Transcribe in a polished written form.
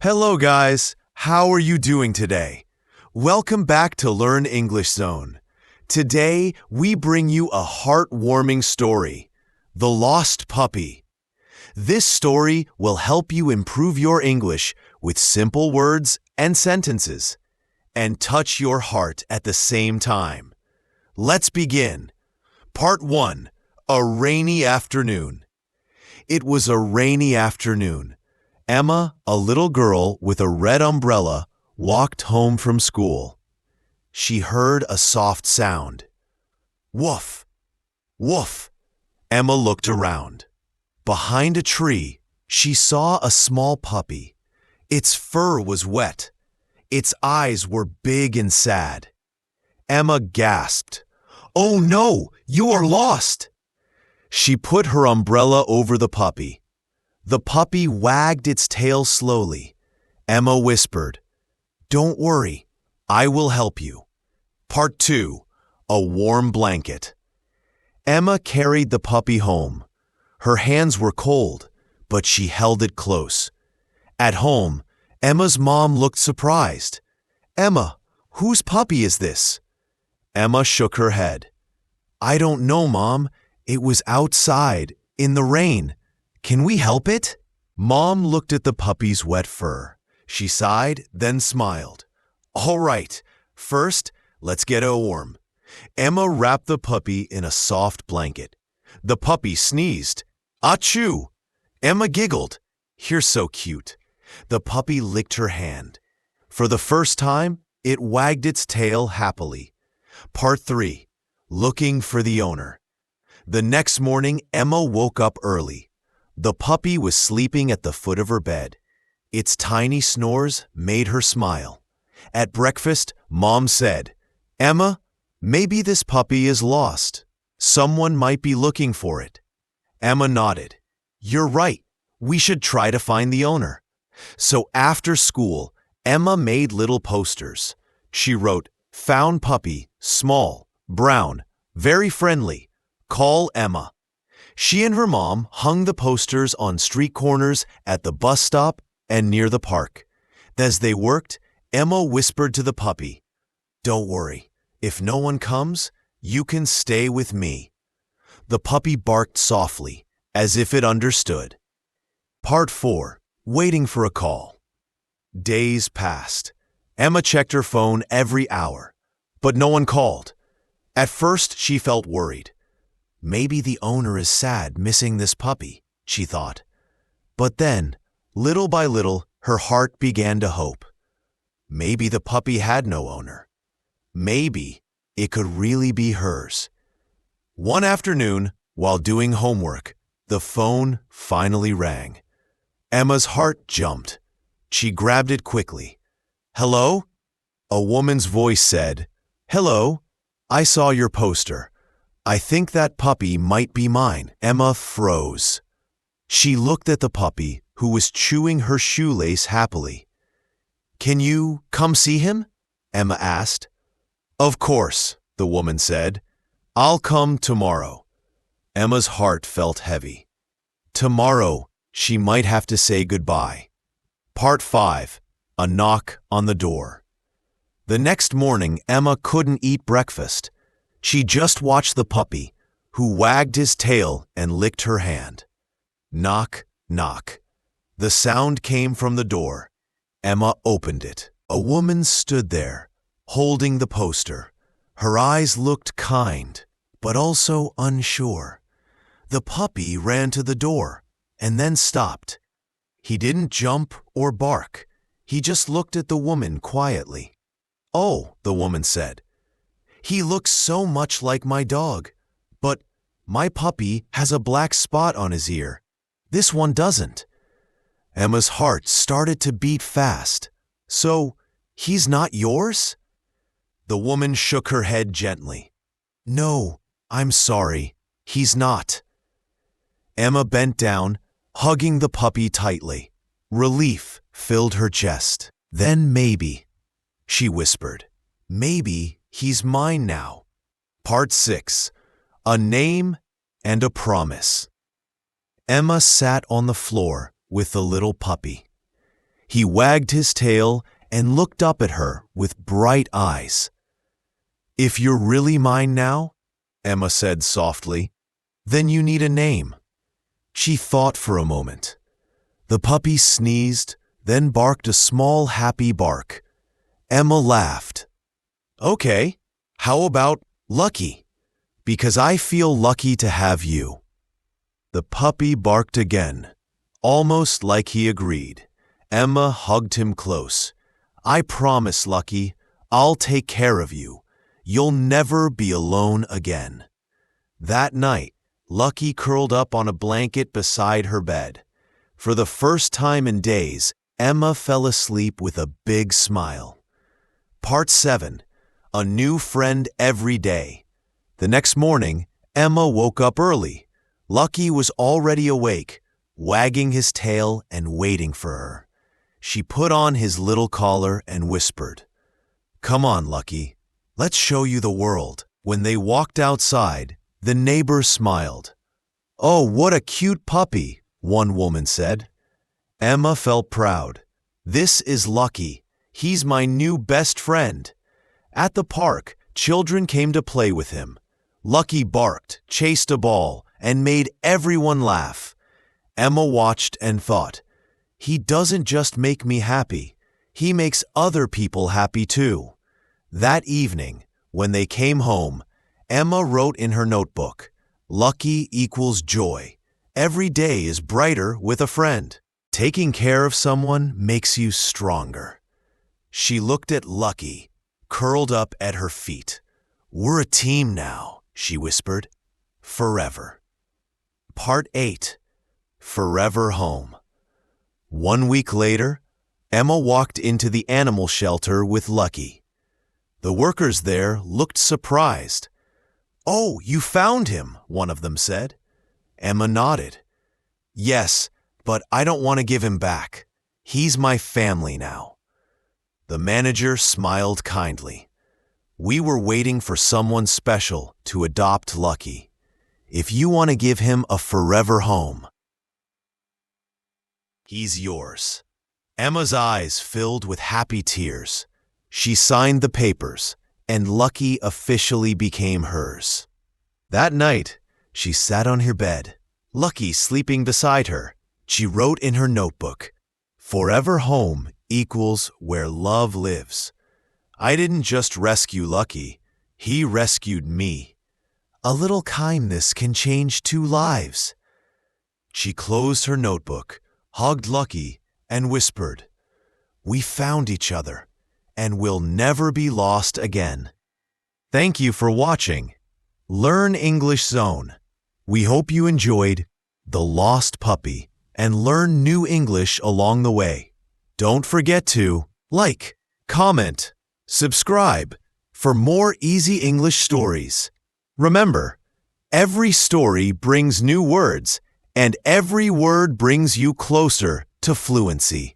Hello guys, how are you doing today? Welcome back to Learn English Zone. Today, we bring you a heartwarming story, The Lost Puppy. This story will help you improve your English with simple words and sentences, and touch your heart at the same time. Let's begin. Part 1. A rainy afternoon. It was a rainy afternoon. Emma, a little girl with a red umbrella, walked home from school. She heard a soft sound. Woof! Woof! Emma looked around. Behind a tree, she saw a small puppy. Its fur was wet. Its eyes were big and sad. Emma gasped. "Oh no, you are lost!" She put her umbrella over the puppy. The puppy wagged its tail slowly. Emma whispered, "Don't worry, I will help you." Part 2. A warm blanket. Emma carried the puppy home. Her hands were cold, but she held it close. At home, Emma's mom looked surprised. "Emma, whose puppy is this?" Emma shook her head. "I don't know, Mom. It was outside, in the rain. Can we help it?" Mom looked at the puppy's wet fur. She sighed, then smiled. "All right, first, let's get it warm." Emma wrapped the puppy in a soft blanket. The puppy sneezed. "Achoo!" Emma giggled. "You're so cute." The puppy licked her hand. For the first time, it wagged its tail happily. Part 3. Looking for the owner. The next morning, Emma woke up early. The puppy was sleeping at the foot of her bed. Its tiny snores made her smile. At breakfast, Mom said, "Emma, maybe this puppy is lost. Someone might be looking for it." Emma nodded. "You're right. We should try to find the owner." So after school, Emma made little posters. She wrote, "Found puppy, small, brown, very friendly. Call Emma." She and her mom hung the posters on street corners, at the bus stop, and near the park. As they worked, Emma whispered to the puppy, "Don't worry. If no one comes, you can stay with me." The puppy barked softly, as if it understood. Part 4. Waiting for a call. Days passed. Emma checked her phone every hour, but no one called. At first, she felt worried. Maybe the owner is sad missing this puppy, she thought. But then, little by little, her heart began to hope. Maybe the puppy had no owner. Maybe it could really be hers. One afternoon, while doing homework, the phone finally rang. Emma's heart jumped. She grabbed it quickly. "Hello?" A woman's voice said, "Hello, I saw your poster. I think that puppy might be mine." Emma froze. She looked at the puppy, who was chewing her shoelace happily. "Can you come see him?" Emma asked. "Of course," the woman said. "I'll come tomorrow." Emma's heart felt heavy. Tomorrow, she might have to say goodbye. Part 5. A knock on the door. The next morning, Emma couldn't eat breakfast. She just watched the puppy, who wagged his tail and licked her hand. Knock, knock. The sound came from the door. Emma opened it. A woman stood there, holding the poster. Her eyes looked kind, but also unsure. The puppy ran to the door and then stopped. He didn't jump or bark. He just looked at the woman quietly. "Oh," the woman said. "He looks so much like my dog, but my puppy has a black spot on his ear. This one doesn't." Emma's heart started to beat fast. "So, he's not yours?" The woman shook her head gently. "No, I'm sorry, he's not." Emma bent down, hugging the puppy tightly. Relief filled her chest. "Then maybe," she whispered, "maybe he's mine now." Part 6. A Name and a Promise. Emma sat on the floor with the little puppy. He wagged his tail and looked up at her with bright eyes. "If you're really mine now," Emma said softly, "then you need a name." She thought for a moment. The puppy sneezed, then barked a small happy bark. Emma laughed. "Okay, how about Lucky? Because I feel lucky to have you." The puppy barked again, almost like he agreed. Emma hugged him close. "I promise, Lucky, I'll take care of you. You'll never be alone again." That night, Lucky curled up on a blanket beside her bed. For the first time in days, Emma fell asleep with a big smile. Part 7. A new friend every day. The next morning, Emma woke up early. Lucky was already awake, wagging his tail and waiting for her. She put on his little collar and whispered, "Come on, Lucky. Let's show you the world." When they walked outside, the neighbor smiled. "Oh, what a cute puppy," one woman said. Emma felt proud. "This is Lucky. He's my new best friend." At the park, children came to play with him. Lucky barked, chased a ball, and made everyone laugh. Emma watched and thought, "He doesn't just make me happy, he makes other people happy too." That evening, when they came home, Emma wrote in her notebook, "Lucky equals joy. Every day is brighter with a friend. Taking care of someone makes you stronger." She looked at Lucky, curled up at her feet. "We're a team now," she whispered. "Forever." Part 8. Forever Home. 1 week later, Emma walked into the animal shelter with Lucky. The workers there looked surprised. "Oh, you found him," one of them said. Emma nodded. "Yes, but I don't want to give him back. He's my family now." The manager smiled kindly. "We were waiting for someone special to adopt Lucky. If you want to give him a forever home, he's yours." Emma's eyes filled with happy tears. She signed the papers, and Lucky officially became hers. That night, she sat on her bed, Lucky sleeping beside her. She wrote in her notebook, "Forever home equals where love lives." I didn't just rescue Lucky, he rescued me. A little kindness can change 2 lives. She closed her notebook, hugged Lucky, and whispered, "We found each other, and we'll never be lost again." Thank you for watching Learn English Zone. We hope you enjoyed The Lost Puppy and learn new English along the way. Don't forget to like, comment, subscribe for more easy English stories. Remember, every story brings new words, and every word brings you closer to fluency.